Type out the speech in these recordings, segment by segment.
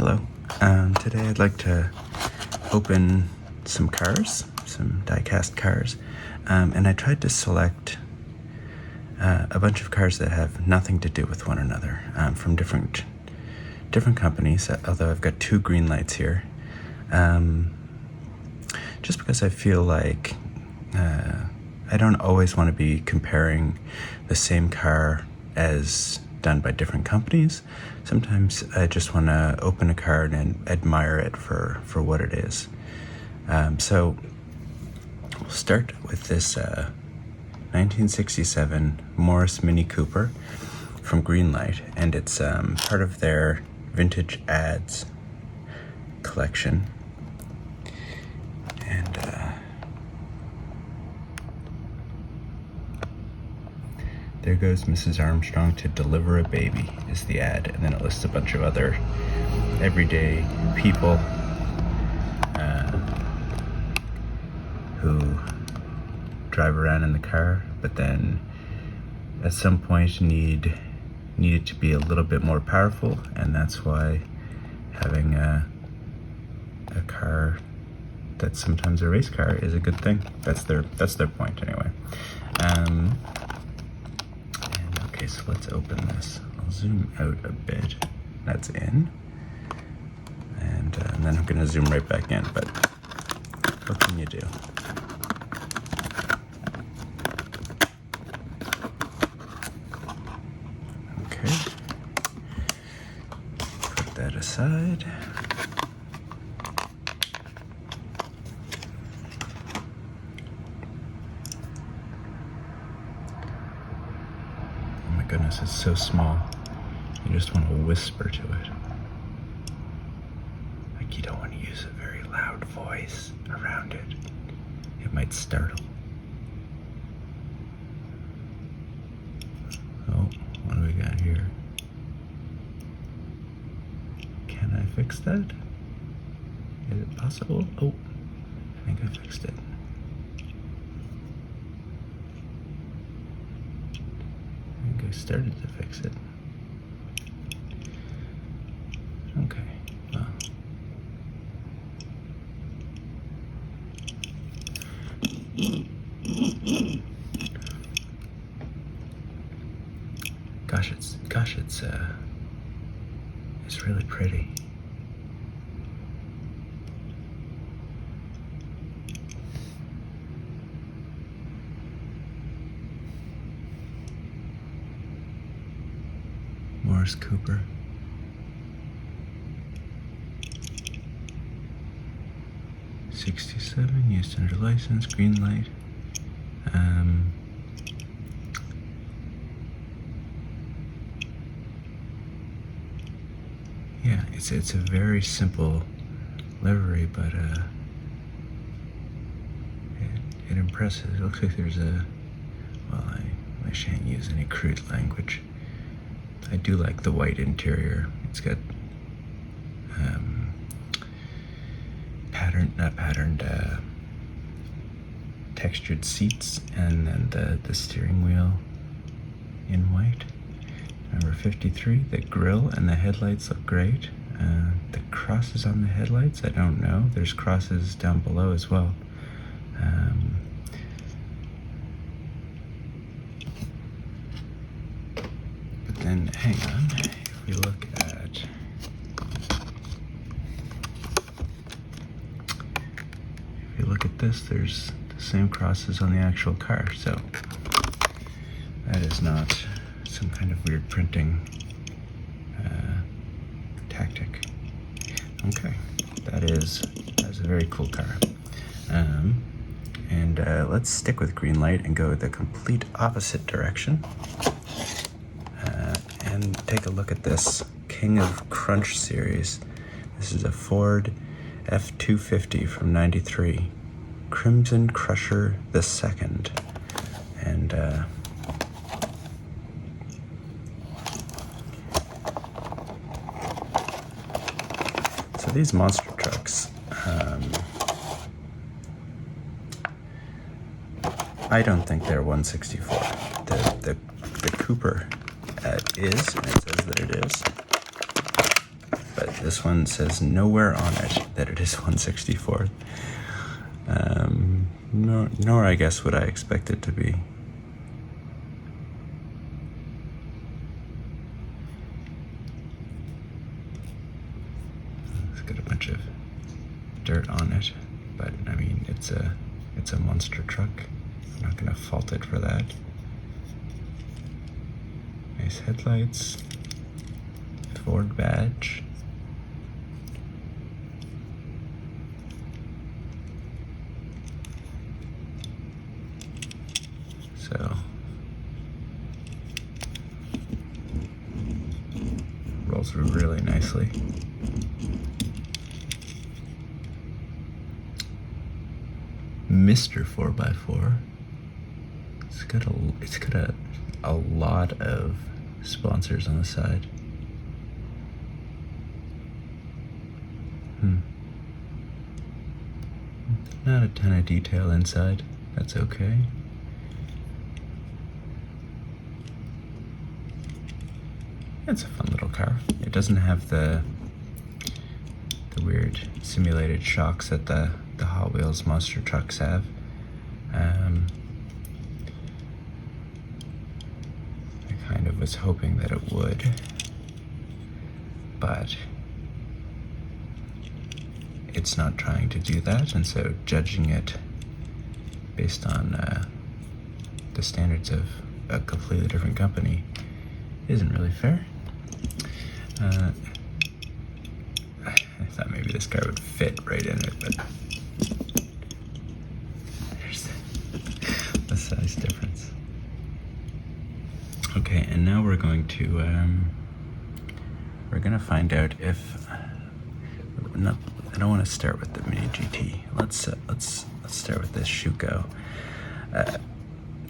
Hello. Today I'd like to open some cars, some diecast cars, and I tried to select a bunch of cars that have nothing to do with one another from different companies, although I've got two Greenlights here. Just because I feel like I don't always want to be comparing the same car as done by different companies. Sometimes I just want to open a car and admire it for what it is. So we'll start with this 1967 Morris Mini Cooper from Greenlight, and it's part of their vintage ads collection. And there goes Mrs. Armstrong to deliver a baby is the ad, and then it lists a bunch of other everyday people who drive around in the car, but then at some point need it to be a little bit more powerful, and that's why having a car that's sometimes a race car is a good thing. That's their point anyway. Okay, so let's open this. I'll zoom out a bit. That's in. And then I'm gonna zoom right back in, but what can you do? Okay. Put that aside. Goodness, it's so small. You just want to whisper to it. Like you don't want to use a very loud voice around it. It might startle. Oh, what do we got here? Can I fix that? Is it possible? Oh, I think I fixed it. I started to fix it. Okay. Well. Gosh, it's really pretty. Morris Cooper. '67, used under license, Greenlight. Yeah, it's a very simple livery, but it impresses. It looks like there's a, well, I shan't use any crude language. I do like the white interior. It's got textured seats, and then the steering wheel in white. Number 53, the grille and the headlights look great. The crosses on the headlights, I don't know. There's crosses down below as well. But then, hang on, if we look at this, there's the same crosses on the actual car, so that is not some kind of weird printing tactic. Okay, that's a very cool car. And let's stick with Greenlight and go the complete opposite direction and take a look at this King of Crunch series. This is a Ford F-250 from '93, Crimson Crusher II, and so these monster trucks, I don't think they're 164. The Cooper is, and it says that it is, but this one says nowhere on it that it is 1/64th. Nor I guess would I expect it to be. It's got a bunch of dirt on it, but I mean it's a monster truck. I'm not gonna fault it for that. Nice headlights, Ford badge. So rolls through really nicely. Mr. 4x4. It's got a lot of sponsors on the side. Not a ton of detail inside. That's okay. It's a fun little car. It doesn't have the weird simulated shocks that the Hot Wheels monster trucks have. I kind of was hoping that it would, but it's not trying to do that, and so judging it based on the standards of a completely different company isn't really fair. I thought maybe this car would fit right in it, but there's the size difference. Okay, and now we're going to find out if I don't want to start with the Mini GT. Let's start with this Schuco.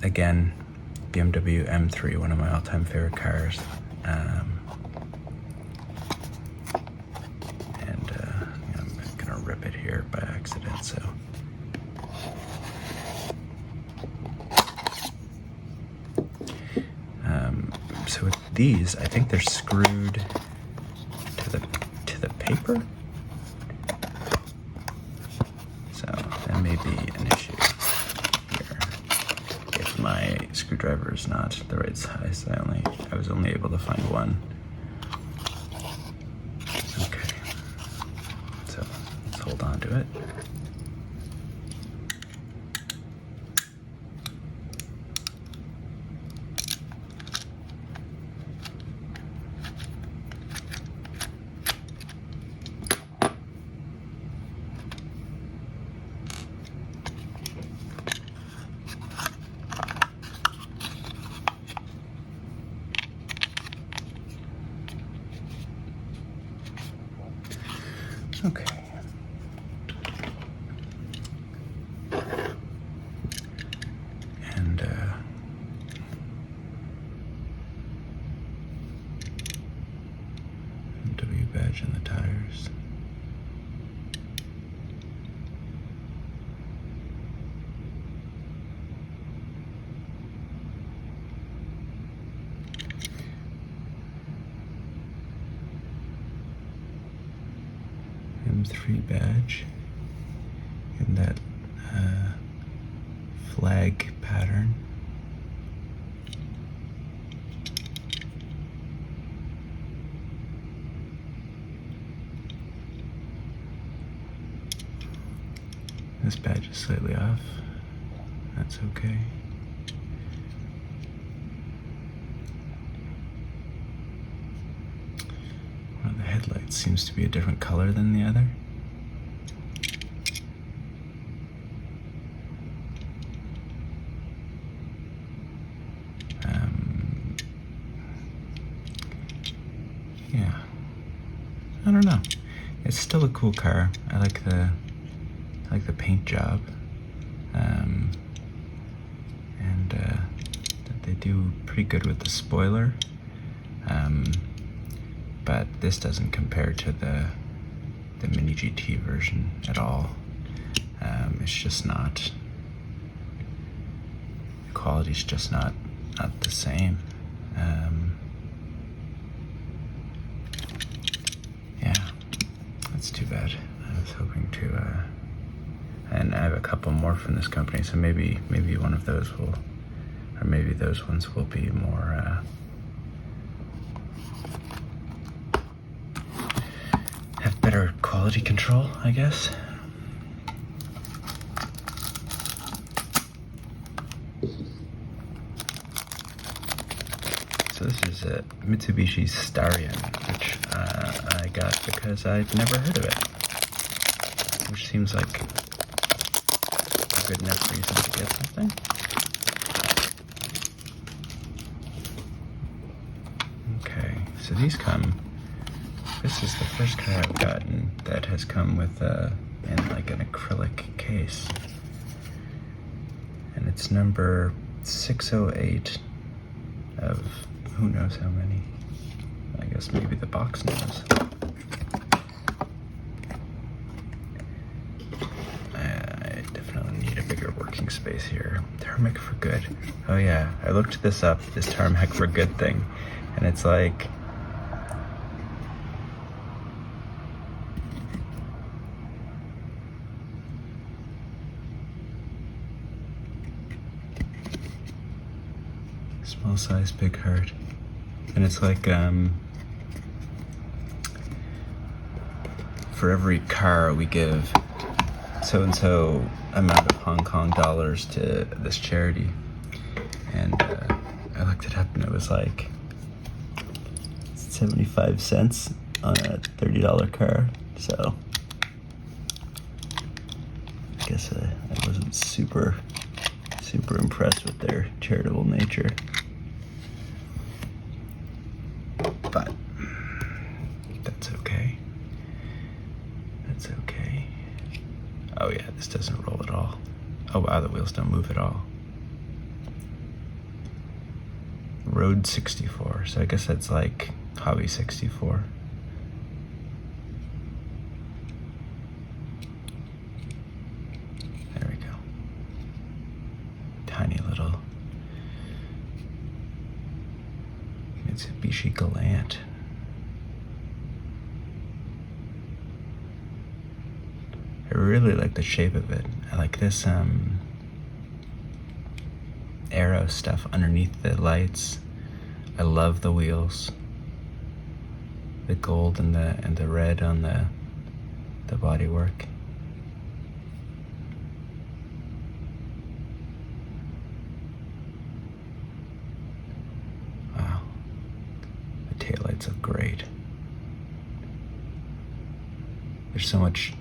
Again, BMW M3, one of my all-time favorite cars. I'm gonna rip it here by accident, so. So with these, I think they're screwed to the paper. So that may be an issue here. If my screwdriver is not the right size, I was only able to find one. Okay, so let's hold on to it. Okay. And W badge on the tires. M3 badge in that flag pattern. This badge is slightly off. That's okay. One of the headlights seems to be a different color than the other. Yeah, I don't know. It's still a cool car. I like the paint job, and they do pretty good with the spoiler. But this doesn't compare to the Mini GT version at all. It's just not. The quality's just not the same. Yeah. bad. I was hoping to, and I have a couple more from this company, so maybe one of those will, or maybe those ones will be more, have better quality control, I guess. So this is a Mitsubishi Starion, which I got because I'd never heard of it, which seems like a good enough reason to get something. Okay, so these come, this is the first car I've gotten that has come with in like an acrylic case. And it's number 608 of who knows how many. I guess maybe the box knows. I definitely need a bigger working space here. Tarmac for good. Oh yeah, I looked this up, this Tarmac for good thing, and it's like, small size, big heart. And it's like, for every car we give so-and-so amount of Hong Kong dollars to this charity. And I looked it up and it was like 75 cents on a $30 car. So I guess I wasn't super impressed with their charitable nature. But that's okay. That's okay. Oh yeah, this doesn't roll at all. Oh wow, the wheels don't move at all. Road 64, so I guess that's like Hobby 64. There we go. Tiny little Mitsubishi Galant. I really like the shape of it. I like this arrow stuff underneath the lights. I love the wheels. The gold and the red on the bodywork. Wow. The taillights look great. There's so much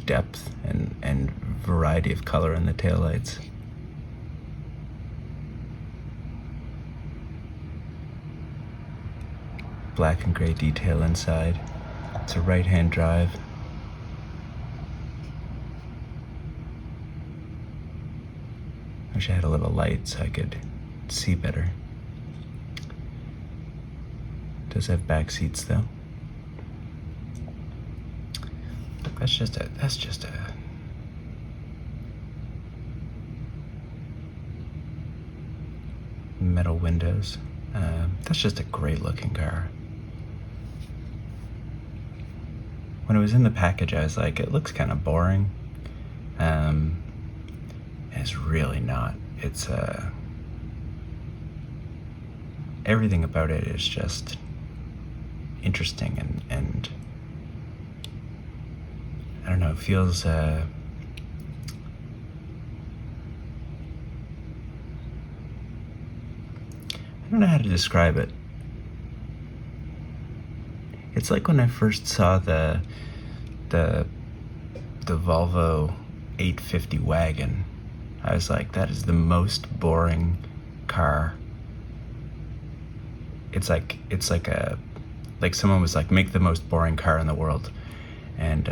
depth and variety of color in the taillights. Black and gray detail inside. It's a right-hand drive. Wish I had a little light so I could see better. Does have back seats though. That's just a metal windows. That's just a great looking car. When it was in the package, I was like, it looks kind of boring. It's really not. It's everything about it is just interesting and I don't know, it feels I don't know how to describe it. It's like when I first saw the Volvo 850 wagon. I was like, that is the most boring car. It's like someone was like, make the most boring car in the world. And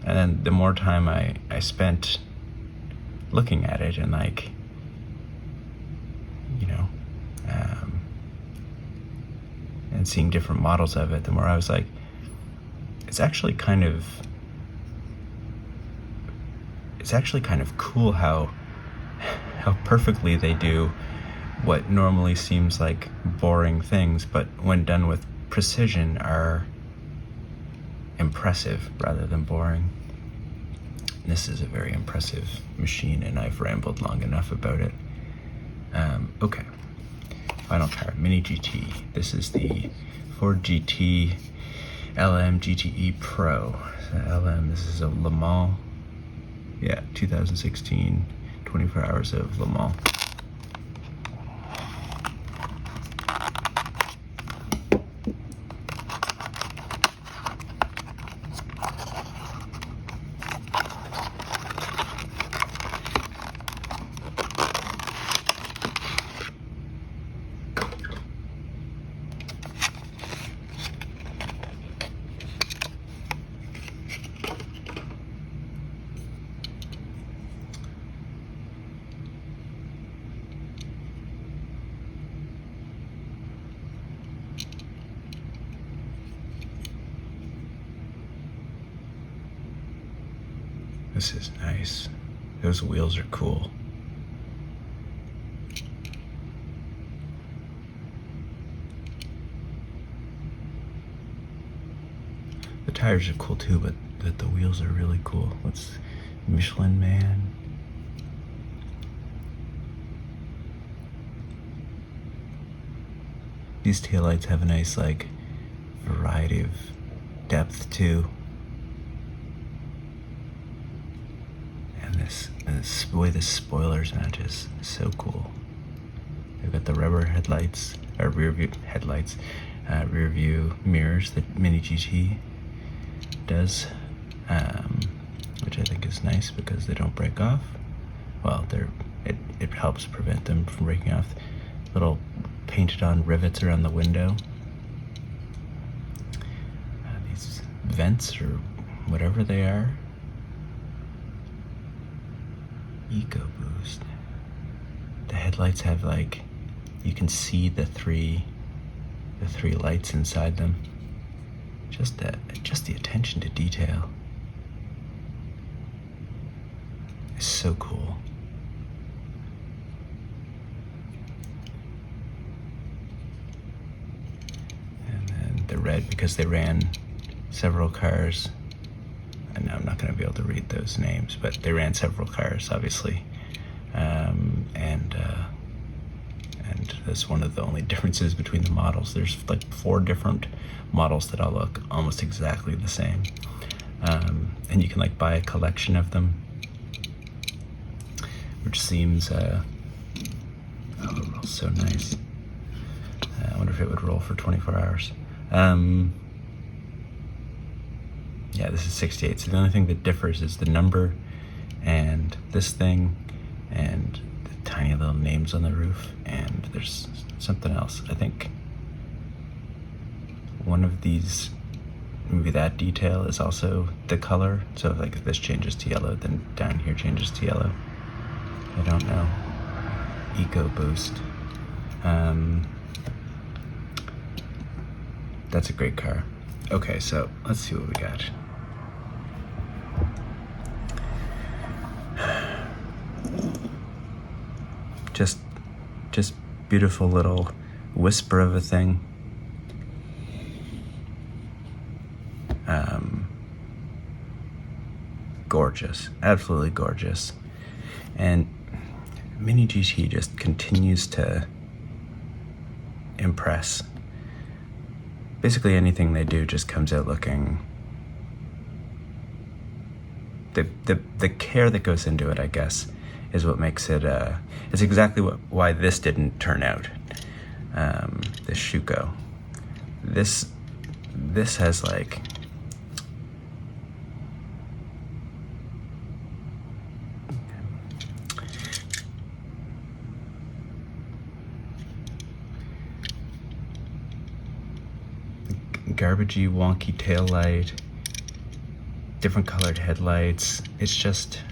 then the more time I spent looking at it and like, you know, and seeing different models of it, the more I was like, it's actually kind of cool how perfectly they do what normally seems like boring things, but when done with precision are impressive rather than boring. This is a very impressive machine, and I've rambled long enough about it. Okay, final car, Mini GT. This is the Ford GT LM GTE Pro. So LM, this is a Le Mans, 2016, 24 hours of Le Mans. This is nice. Those wheels are cool. The tires are cool too, but the wheels are really cool. What's Michelin Man? These taillights have a nice like variety of depth too. The way the spoilers match is so cool. They've got the rubber headlights, or rear view headlights, rear view mirrors that Mini GT does, which I think is nice because they don't break off. Well, it helps prevent them from breaking off. Little painted on rivets around the window. These vents or whatever they are. EcoBoost. The headlights have like, you can see the three lights inside them. Just the attention to detail is so cool. And then the red, because they ran several cars. And I'm not going to be able to read those names, but they ran several cars, obviously, and that's one of the only differences between the models. There's like 4 different models that all look almost exactly the same, and you can like buy a collection of them, which seems so nice. I wonder if it would roll for 24 hours. Yeah, this is 68. So the only thing that differs is the number and this thing and the tiny little names on the roof. And there's something else. I think one of these, maybe that detail is also the color. So like if this changes to yellow, then down here changes to yellow. I don't know. EcoBoost. That's a great car. Okay, so let's see what we got. Just beautiful little whisper of a thing. Gorgeous, absolutely gorgeous. And Mini GT just continues to impress. Basically anything they do just comes out looking, the care that goes into it, I guess, is what makes it, it's exactly why this didn't turn out, this Schuco. This has like, garbagey, wonky tail light, different colored headlights. It's just,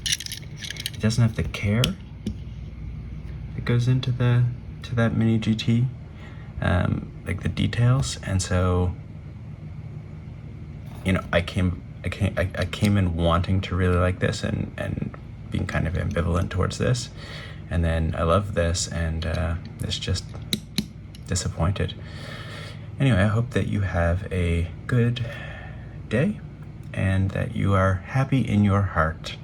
it doesn't have the care that goes into that Mini GT, like the details. And so, you know, I came in wanting to really like this and being kind of ambivalent towards this, and then I love this, and it's just disappointed. Anyway, I hope that you have a good day and that you are happy in your heart.